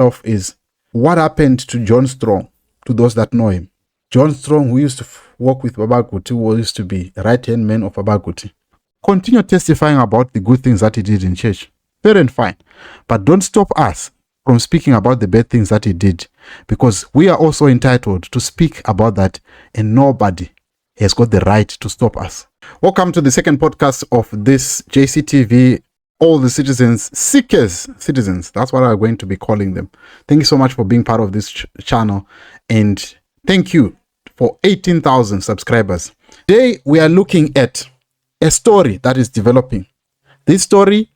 of is what happened to John Strong, to those that know him. John Strong, who used to work with Baba Kuti, who used to be right-hand man of Baba Kuti. Continue testifying about the good things that he did in church. Fair and fine. But don't stop us from speaking about the bad things that he did, because we are also entitled to speak about that, and nobody has got the right to stop us. Welcome to the second podcast of this JCTV, all the citizens, seekers citizens. That's what I'm going to be calling them. Thank you so much for being part of this channel, and thank you for 18,000 subscribers. Today, we are looking at a story that is developing. This story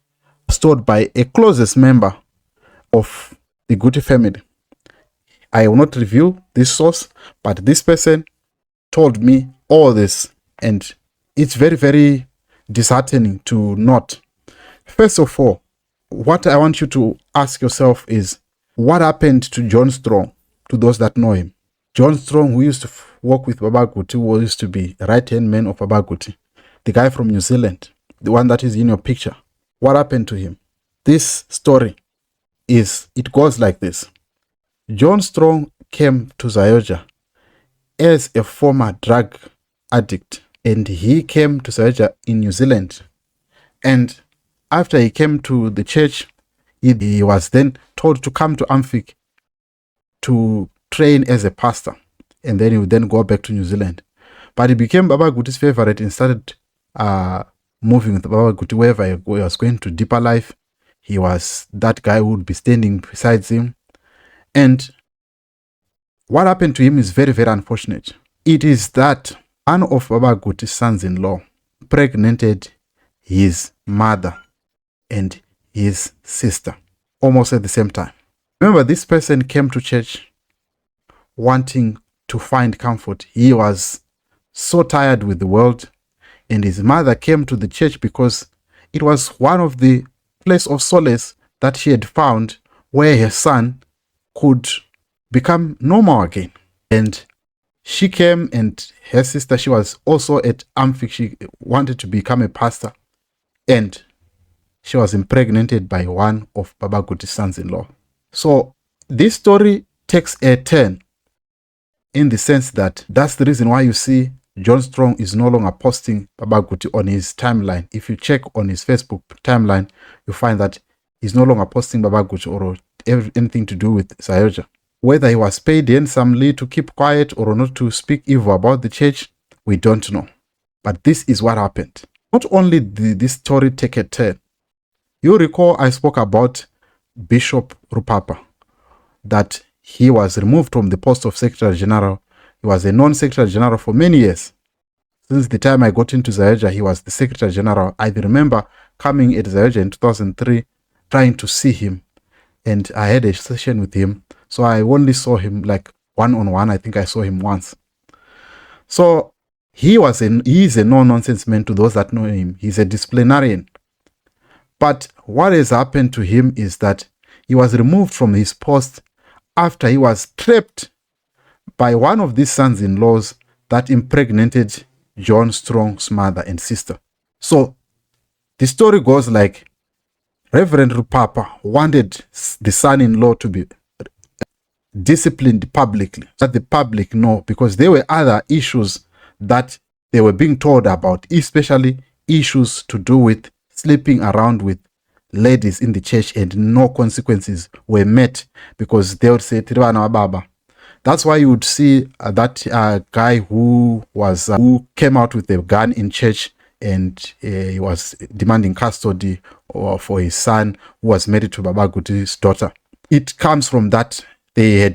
was told by a closest member of the Guti family. I will not reveal this source, but this person told me all this, and it's very, very disheartening to note. First of all, what I want you to ask yourself is, what happened to John Strong, to those that know him? John Strong, who used to work with Baba Kuti, who used to be right-hand man of Baba Kuti, the guy from New Zealand, the one that is in your picture. What happened to him? This story it goes like this. John Strong came to ZAOGA as a former drug addict, and he came to ZAOGA in New Zealand. And after he came to the church, he was then told to come to Amphik to train as a pastor, and then he would then go back to New Zealand. But he became Baba Guti's favorite and started moving with Baba Guti wherever he was going to deeper life. He was that guy who would be standing beside him. And what happened to him is very, very unfortunate. It is that one of Baba Guti's sons-in-law impregnated his mother and his sister almost at the same time. Remember, this person came to church wanting to find comfort. He was so tired with the world, and his mother came to the church because it was one of the place of solace that she had found where her son could become normal again. And she came, and her sister, she was also at Amphik. She wanted to become a pastor, and she was impregnated by one of Baba Guti's sons-in-law. So this story takes a turn in the sense that that's the reason why you see John Strong is no longer posting Baba Guti on his timeline. If you check on his Facebook timeline, you find that he's no longer posting Baba Guti or anything to do with ZAOGA. Whether he was paid handsomely to keep quiet or not to speak evil about the church, we don't know. But this is what happened. Not only did this story take a turn, you recall I spoke about Bishop Rupapa, that he was removed from the post of Secretary General. He was a non-Secretary General for many years. Since the time I got into ZAOGA, he was the Secretary General. I remember coming at ZAOGA in 2003, trying to see him, and I had a session with him. So I only saw him like one-on-one. I think I saw him once. So he is a no-nonsense man to those that know him. He's a disciplinarian. But what has happened to him is that he was removed from his post after he was trapped by one of these sons-in-laws that impregnated John Strong's mother and sister. So the story goes like, Reverend Rupapa wanted the son-in-law to be disciplined publicly, so that the public know, because there were other issues that they were being told about, especially issues to do with sleeping around with ladies in the church, and no consequences were met because they would say, Tirwana Baba. That's why you would see that guy who came out with a gun in church, and he was demanding custody for his son who was married to Baba Guti's daughter. It comes from that they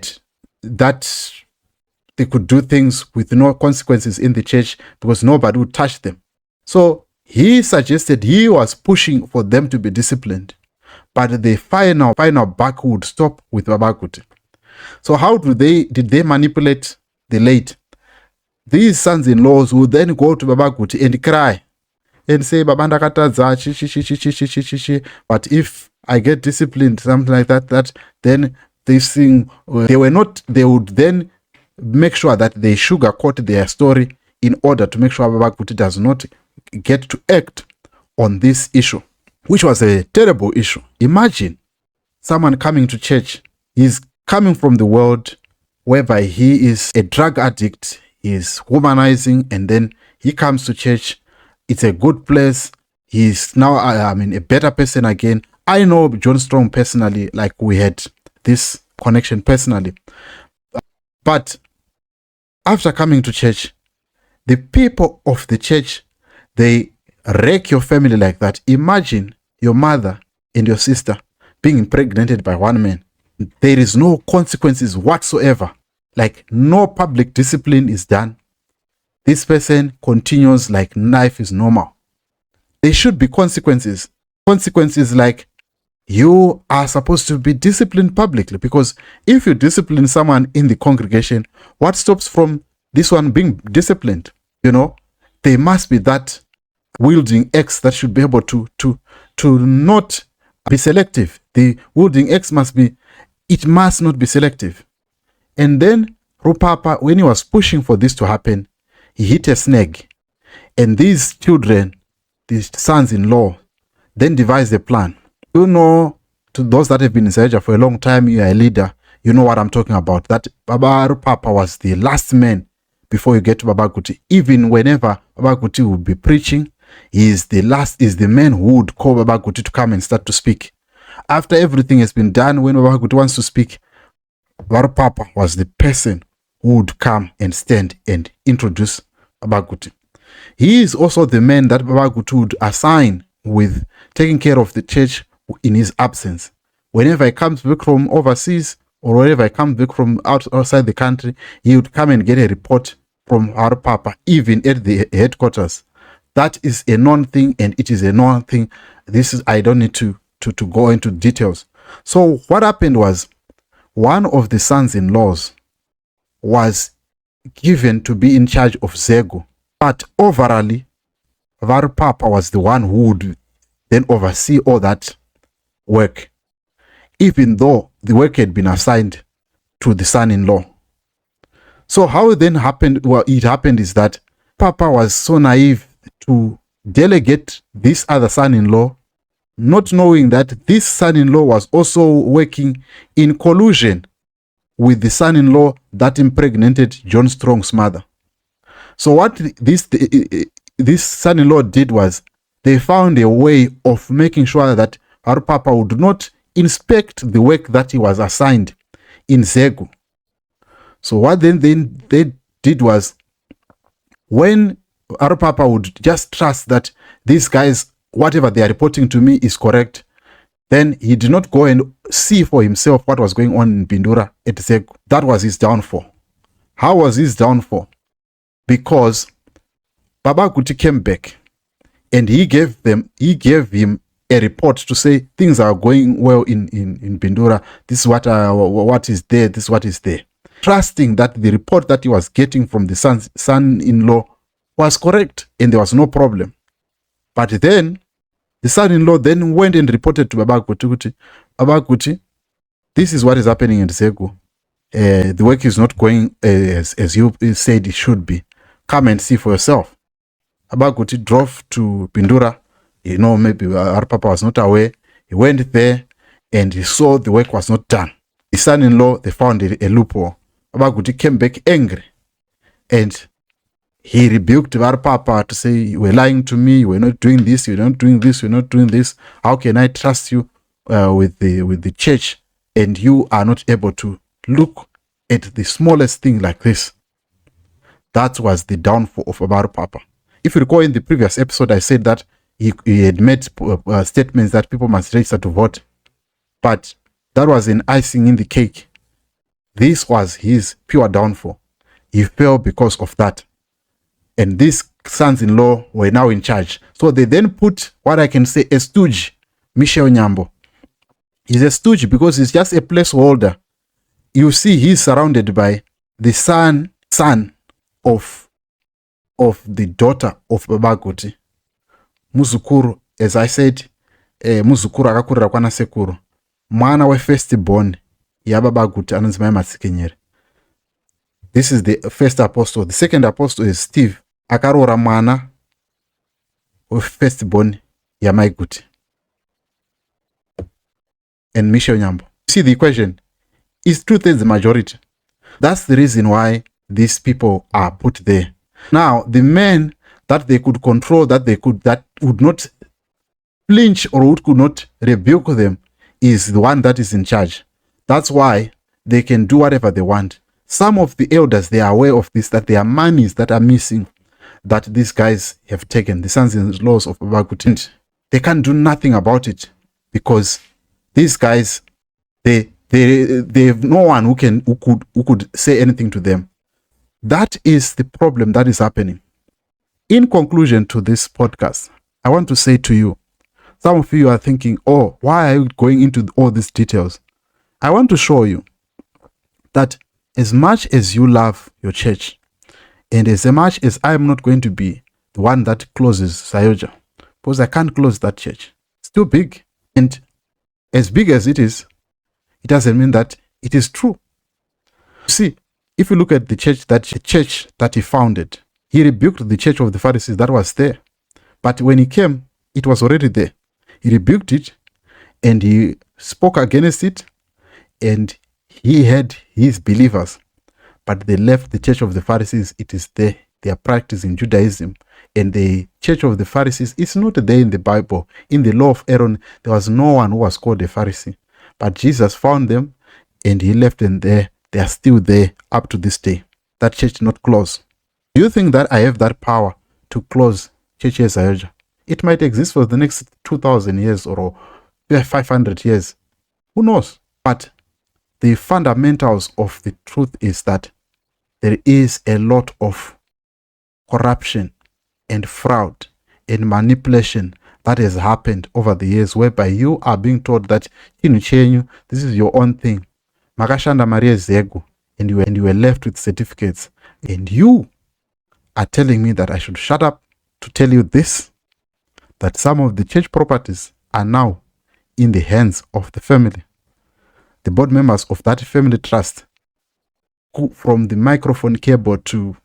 could do things with no consequences in the church because nobody would touch them. So he suggested, he was pushing for them to be disciplined, but the final buck would stop with Baba Guti. So how did they manipulate the late? These sons-in-laws would then go to Baba Guti and cry and say, Babanda katadza, but if I get disciplined, something like that, then this thing, they would then make sure that they sugarcoat their story in order to make sure Baba Guti does not get to act on this issue, which was a terrible issue. Imagine someone coming to church, He's coming from the world whereby he is a drug addict, he's womanizing, and then he comes to church. It's a good place. He's now, a better person again. I know John Strong personally, like we had this connection personally. But after coming to church, the people of the church, they wreck your family like that. Imagine your mother and your sister being impregnated by one man. There is no consequences whatsoever. Like no public discipline is done. This person continues like life is normal. There should be consequences. Consequences like you are supposed to be disciplined publicly, because if you discipline someone in the congregation, what stops from this one being disciplined? There must be that wielding X that should be able to not be selective. The wielding X must not be selective. And then Rupapa, when he was pushing for this to happen, he hit a snag. And these children, these sons-in-law, then devised a plan. To those that have been in Zaoga for a long time, you are a leader, you know what I'm talking about. That Baba Rupapa was the last man before you get to Baba Kuti. Even whenever Baba Kuti would be preaching, he is the man who would call Baba Kuti to come and start to speak. After everything has been done, when Baba Kuti wants to speak, Baba Rupapa was the person who would come and stand and introduce Baba Kuti. He is also the man that Baba Kuti would assign with taking care of the church in his absence. Whenever he comes back from overseas, or whenever he comes back from outside the country, he would come and get a report from our Papa, even at the headquarters. That is a known thing, and it is a known thing. I don't need to go into details. So what happened was, one of the sons-in-laws was given to be in charge of ZAOGA, but overall, Var Papa was the one who would then oversee all that work, even though the work had been assigned to the son-in-law. So how it then happened, is that Papa was so naive to delegate this other son-in-law, not knowing that this son-in-law was also working in collusion with the son-in-law that impregnated John Strong's mother. So what this son-in-law did was, they found a way of making sure that our Papa would not inspect the work that he was assigned in ZAOGA. So what then they did was, when our Papa would just trust that these guys, whatever they are reporting to me is correct, then he did not go and see for himself what was going on in Bindura at ZAOGA. That was his downfall. How was his downfall? Because Baba Kuti came back and he gave him a report to say things are going well in Bindura. This is what is there. This is what is there. Trusting that the report that he was getting from the son-in-law was correct and there was no problem. But then the son-in-law then went and reported to Baba Kuti. Baba Kuti, this is what is happening in ZAOGA. The work is not going as you said it should be. Come and see for yourself. Baba Kuti drove to Bindura. Maybe our Papa was not aware. He went there and he saw the work was not done. His son-in-law, they found a loophole. Baba Kuti came back angry and he rebuked our Papa to say, you were lying to me, you were not doing this, you were not doing this, you were not doing this. How can I trust you with the church and you are not able to look at the smallest thing like this? That was the downfall of our Papa. If you recall in the previous episode, I said that he had made statements that people must register to vote. But that was an icing in the cake. This was his pure downfall. He fell because of that. And these sons-in-law were now in charge. So they then put what I can say a stooge, Michel Nyambo. He's a stooge because he's just a placeholder. You see, he's surrounded by the son of the daughter of Baba Kuti. Muzukuru, as I said, Muzukuru akakurira kwana sekuru. Mwana we first born ya Baba Kuti anonzi Mai Matsikinyere. This is the first apostle. The second apostle is Steve. Akarora mwana we first born ya Mai Kuti. And Michel Nyambo. See the equation. Is two-thirds the majority. That's the reason why these people are put there. Now, the men that they could control, that would not flinch or could not rebuke them, is the one that is in charge. That's why they can do whatever they want. Some of the elders, they are aware of this, that there are monies that are missing, that these guys have taken, the sons-in-laws of Baba Kuti. They can't do nothing about it because these guys, they have no one who could say anything to them. That is the problem that is happening. In conclusion to this podcast, I want to say to you, some of you are thinking, oh, why are you going into all these details? I want to show you that as much as you love your church, and as much as I'm not going to be the one that closes ZAOGA, because I can't close that church. It's too big. And as big as it is, it doesn't mean that it is true. See, if you look at the church that he founded, he rebuked the church of the Pharisees that was there. But when he came, it was already there. He rebuked it and he spoke against it, and he had his believers. But they left the church of the Pharisees. It is there. They are practicing Judaism. And the church of the Pharisees is not there in the Bible. In the law of Aaron, there was no one who was called a Pharisee. But Jesus found them and he left them there. They are still there up to this day. That church not closed. Do you think that I have that power to close churches ZAOGA? It might exist for the next 2,000 years or 500 years. Who knows? But the fundamentals of the truth is that there is a lot of corruption and fraud and manipulation that has happened over the years, whereby you are being told that this is your own thing. Makashanda Maria Zego, and you were left with certificates. And you are telling me that I should shut up to tell you this, that some of the church properties are now in the hands of the family. The board members of that family trust, from the microphone keyboard to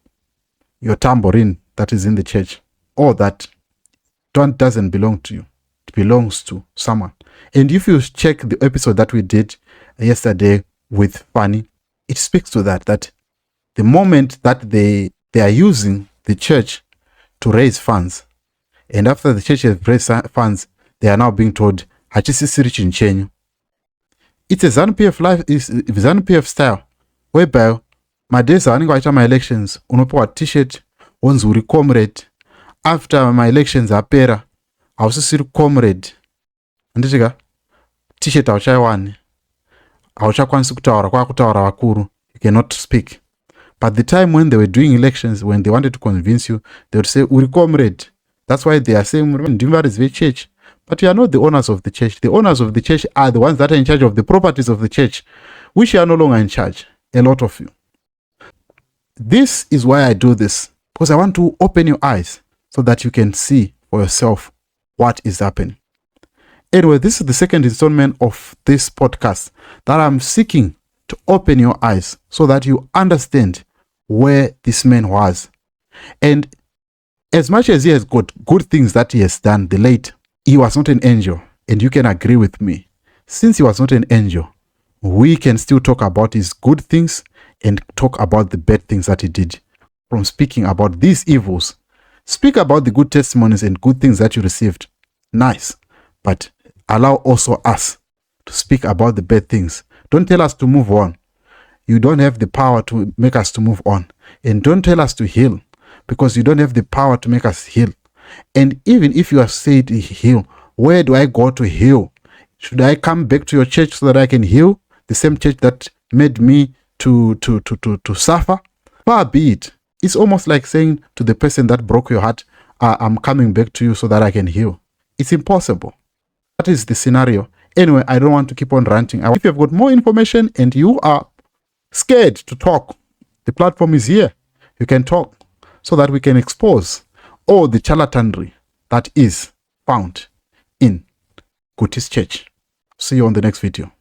your tambourine that is in the church, all that doesn't belong to you. It belongs to someone. And if you check the episode that we did yesterday with Fanny, it speaks to that the moment that they are using the church to raise funds, and after the church has raised funds, they are now being told, it's a ZANU-PF life, is ZANU-PF style, whereby my days are going my elections, unopewa t-shirt, once uri comrade, after my elections apera, ausisiri comrade, anditika t-shirt auchaiwani, auchakwanisi kutaura kwakutaura vakuru, you cannot speak. But the time when they were doing elections, when they wanted to convince you, they would say, uri comrade. That's why they are saying, Ndimba is very church. But you are not the owners of the church. The owners of the church are the ones that are in charge of the properties of the church, which are no longer in charge, a lot of you. This is why I do this, because I want to open your eyes so that you can see for yourself what is happening. Anyway, this is the second installment of this podcast that I'm seeking to open your eyes so that you understand where this man was. And as much as he has got good things that he has done, the late, he was not an angel. And you can agree with me. Since he was not an angel, we can still talk about his good things and talk about the bad things that he did. From speaking about these evils, speak about the good testimonies and good things that you received. Nice. But allow also us to speak about the bad things. Don't tell us to move on. You don't have the power to make us to move on. And don't tell us to heal, because you don't have the power to make us heal. And even if you are said to heal, where do I go to heal? Should I come back to your church so that I can heal? The same church that made me to suffer? Far be it. It's almost like saying to the person that broke your heart, I'm coming back to you so that I can heal. It's impossible. That is the scenario. Anyway, I don't want to keep on ranting. If you've got more information and you are scared to talk, the platform is here. You can talk so that we can expose all the charlatanry that is found in Kuti's church. See you on the next video.